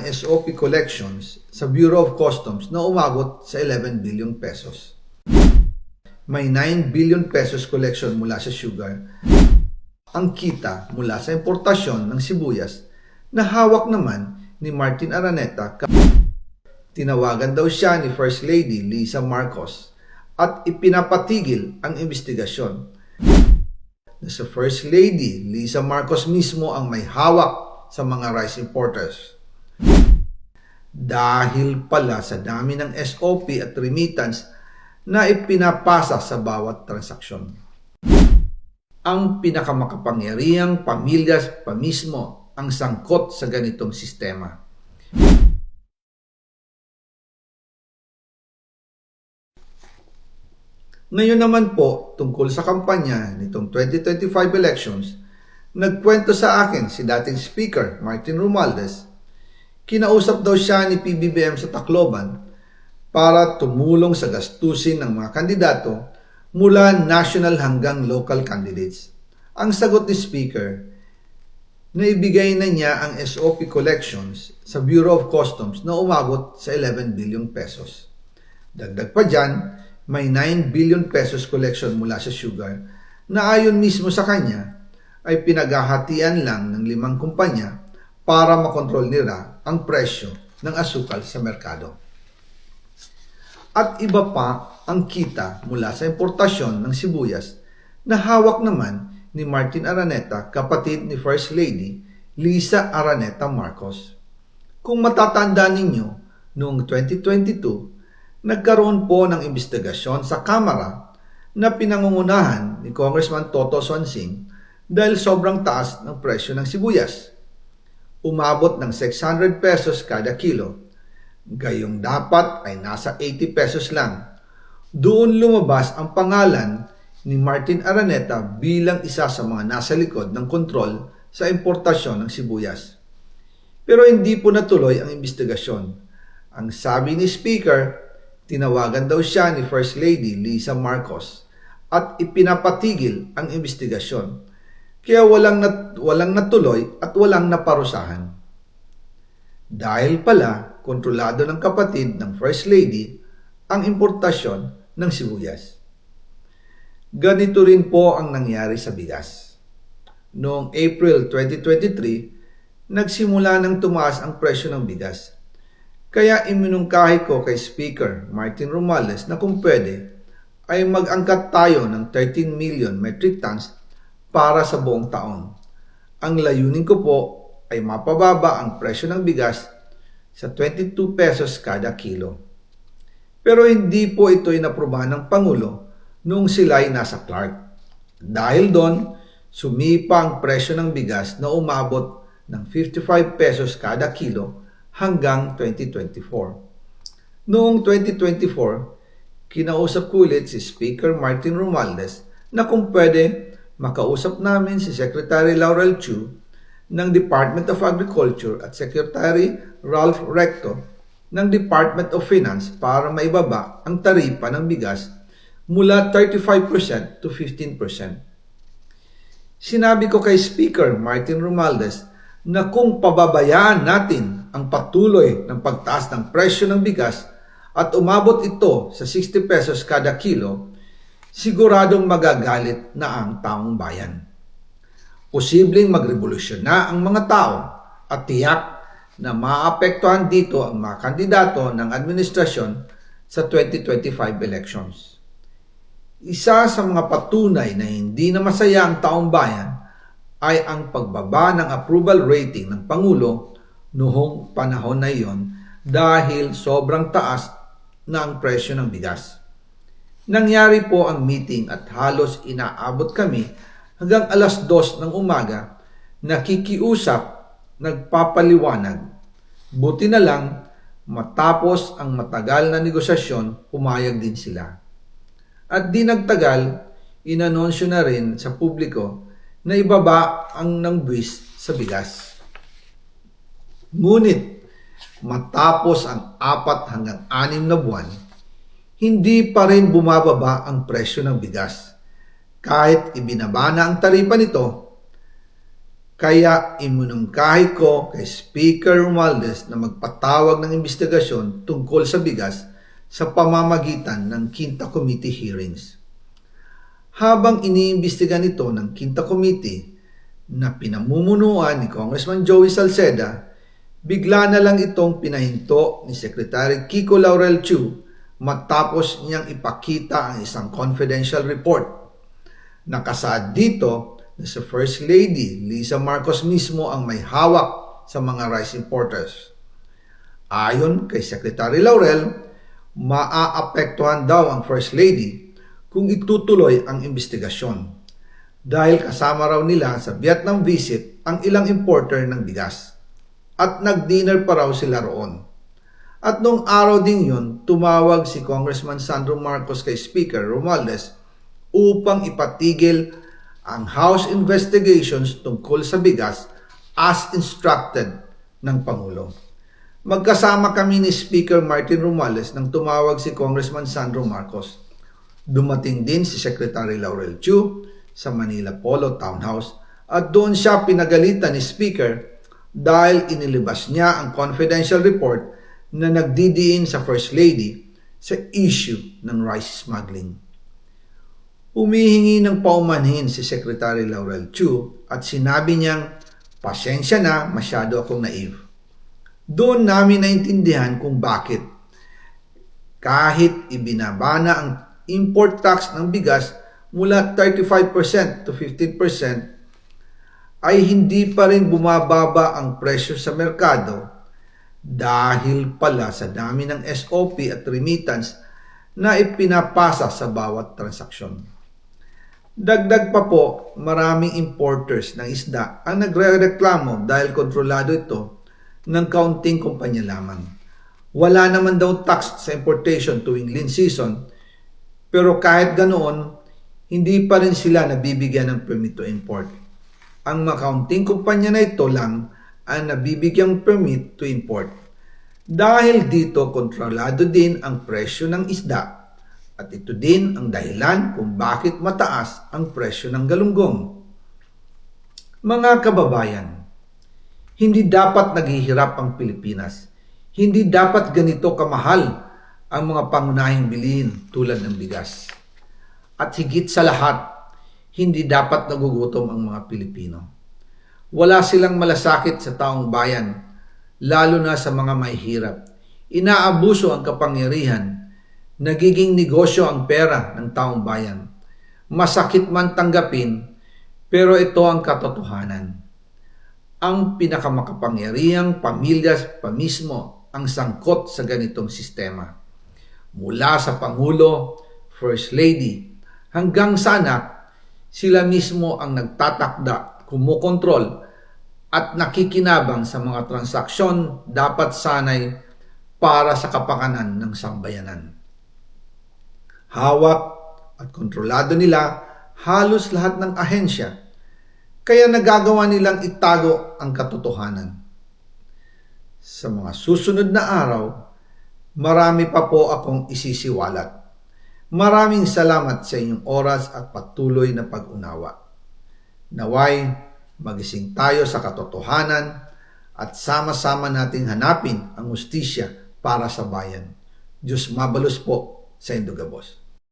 ang SOP collections sa Bureau of Customs na umabot sa 11 billion pesos. May 9 billion pesos collection mula sa sugar. Ang kita mula sa importasyon ng sibuyas na hawak naman ni Martin Araneta. Tinawagan daw siya ni First Lady Lisa Marcos at ipinapatigil ang investigasyon. Na sa First Lady Lisa Marcos mismo ang may hawak sa mga rice importers. Dahil pala sa dami ng SOP at remittance na ipinapasa sa bawat transaksyon. Ang pinakamakapangyarihang pamilya pa mismo ang sangkot sa ganitong sistema. Ngayon naman po, tungkol sa kampanya nitong 2025 elections, nagkwento sa akin si dating Speaker Martin Romualdez. Kinausap daw siya ni PBBM sa Tacloban para tumulong sa gastusin ng mga kandidato mula national hanggang local candidates. Ang sagot ni Speaker, naibigay na niya ang SOP collections sa Bureau of Customs na umabot sa 11 billion pesos. Dagdag pa dyan, may 9 billion pesos collection mula sa sugar na ayon mismo sa kanya ay pinaghahatian lang ng 5 kumpanya para makontrol nila ang presyo ng asukal sa merkado. At iba pa ang kita mula sa importasyon ng sibuyas na hawak naman ni Martin Araneta, kapatid ni First Lady Lisa Araneta Marcos. Kung matatandaan ninyo, noong 2022, nagkaroon po ng investigasyon sa Kamara na pinangungunahan ni Congressman Toto Swansing dahil sobrang taas ng presyo ng sibuyas. Umabot ng 600 pesos kada kilo. Gayong dapat ay nasa 80 pesos lang. Doon lumabas ang pangalan ni Martin Araneta bilang isa sa mga nasa likod ng kontrol sa importasyon ng sibuyas. Pero hindi po natuloy ang investigasyon. Ang sabi ni Speaker, tinawagan daw siya ni First Lady Lisa Marcos at ipinapatigil ang investigasyon. Kaya walang natuloy at walang naparusahan. Dahil pala, kontrolado ng kapatid ng First Lady ang importasyon ng sibuyas. Ganito rin po ang nangyari sa bigas. Noong April 2023, nagsimula nang tumaas ang presyo ng bigas. Kaya iminungkahi ko kay Speaker Martin Romualdez na kung pwede ay mag-angkat tayo ng 13 million metric tons para sa buong taon. Ang layunin ko po ay mapababa ang presyo ng bigas sa 22 pesos kada kilo. Pero hindi po ito inaprubahan ng Pangulo noong sila ay nasa Clark. Dahil doon, sumipa ang presyo ng bigas na umabot ng 55 pesos kada kilo hanggang 2024. Noong 2024, kinausap ko ulit si Speaker Martin Romualdez na kung pwede makausap namin si Secretary Laurel Chu ng Department of Agriculture at Secretary Ralph Recto ng Department of Finance para maibaba ang taripa ng bigas mula 35% to 15%. Sinabi ko kay Speaker Martin Romualdez na kung pababayaan natin ang patuloy ng pagtaas ng presyo ng bigas at umabot ito sa 60 pesos kada kilo, siguradong magagalit na ang taong bayan. Posibleng magrevolusyon na ang mga tao at tiyak na maapektuhan dito ang mga kandidato ng administrasyon sa 2025 elections. Isa sa mga patunay na hindi na masaya ang taong bayan ay ang pagbaba ng approval rating ng Pangulo noong panahon na iyon dahil sobrang taas na ang presyo ng bigas. Nangyari po ang meeting at halos inaabot kami hanggang alas 2 ng umaga, nakikiusap, nagpapaliwanag. Buti na lang, matapos ang matagal na negosasyon, pumayag din sila. At di nagtagal, inanunsyo na rin sa publiko na ibaba ang nangbuwis sa bigas. Ngunit, matapos ang 4 hanggang 6 na buwan, hindi pa rin bumababa ang presyo ng bigas. Kahit ibinaba na ang taripa nito, Kaya iminungkahi ko kay Speaker Romualdez na magpatawag ng investigasyon tungkol sa bigas sa pamamagitan ng Quinta Committee hearings. Habang iniimbestiga nito ng Quinta Committee na pinamumunuan ni Congressman Joey Salceda, bigla na lang itong pinahinto ni Secretary Kiko Laurel Chu matapos niyang ipakita ang isang confidential report. Nakasaad dito na si First Lady Lisa Marcos mismo ang may hawak sa mga rice importers. Ayon kay Secretary Laurel, maaapektuhan daw ang First Lady kung itutuloy ang investigasyon dahil kasama raw nila sa Vietnam visit ang ilang importer ng bigas at nag-dinner pa raw sila roon. At nung araw din yun, tumawag si Congressman Sandro Marcos kay Speaker Romualdez upang ipatigil ang House investigations tungkol sa bigas as instructed ng Pangulo. Magkasama kami ni Speaker Martin Romualdez nang tumawag si Congressman Sandro Marcos. Dumating din si Secretary Laurel Chu sa Manila Polo Townhouse at doon siya pinagalitan ni Speaker dahil inilabas niya ang confidential report na nagdidiin sa First Lady sa issue ng rice smuggling. Humihingi ng paumanhin si Secretary Laurel Chu at sinabi niyang, pasensya na, masyado akong naive. Doon namin naintindihan kung bakit. Kahit ibinabana ang import tax ng bigas mula 35% to 15%, ay hindi pa rin bumababa ang presyo sa merkado dahil pala sa dami ng SOP at remittance na ipinapasa sa bawat transaksyon. Dagdag pa po, maraming importers ng isda ang nagre-reklamo dahil kontrolado ito ng kaunting kumpanya lamang. Wala naman daw tax sa importation tuwing lean season, pero kahit ganoon, hindi pa rin sila nabibigyan ng permit to import. Ang makaunting kumpanya na ito lang ang nabibigyang permit to import. Dahil dito, kontrolado din ang presyo ng isda. At ito din ang dahilan kung bakit mataas ang presyo ng galunggong. Mga kababayan, hindi dapat naghihirap ang Pilipinas. Hindi dapat ganito kamahal ang mga pangunahing bilihin tulad ng bigas. At higit sa lahat, hindi dapat nagugutom ang mga Pilipino. Wala silang malasakit sa taong bayan, lalo na sa mga mahihirap. Inaabuso ang kapangyarihan. Nagiging negosyo ang pera ng taong bayan. Masakit man tanggapin, pero ito ang katotohanan. Ang pinakamakapangyarihang pamilya pa mismo ang sangkot sa ganitong sistema. Mula sa Pangulo, First Lady, hanggang sa anak, sila mismo ang nagtatakda, kumukontrol, at nakikinabang sa mga transaksyon dapat sanay para sa kapakanan ng sambayanan. Hawak at kontrolado nila halos lahat ng ahensya, kaya nagagawa nilang itago ang katotohanan. Sa mga susunod na araw, marami pa po akong isisiwalat. Maraming salamat sa inyong oras at patuloy na pag-unawa. Naway, magising tayo sa katotohanan at sama-sama nating hanapin ang hustisya para sa bayan. Diyos mabalos po sa Indogabos.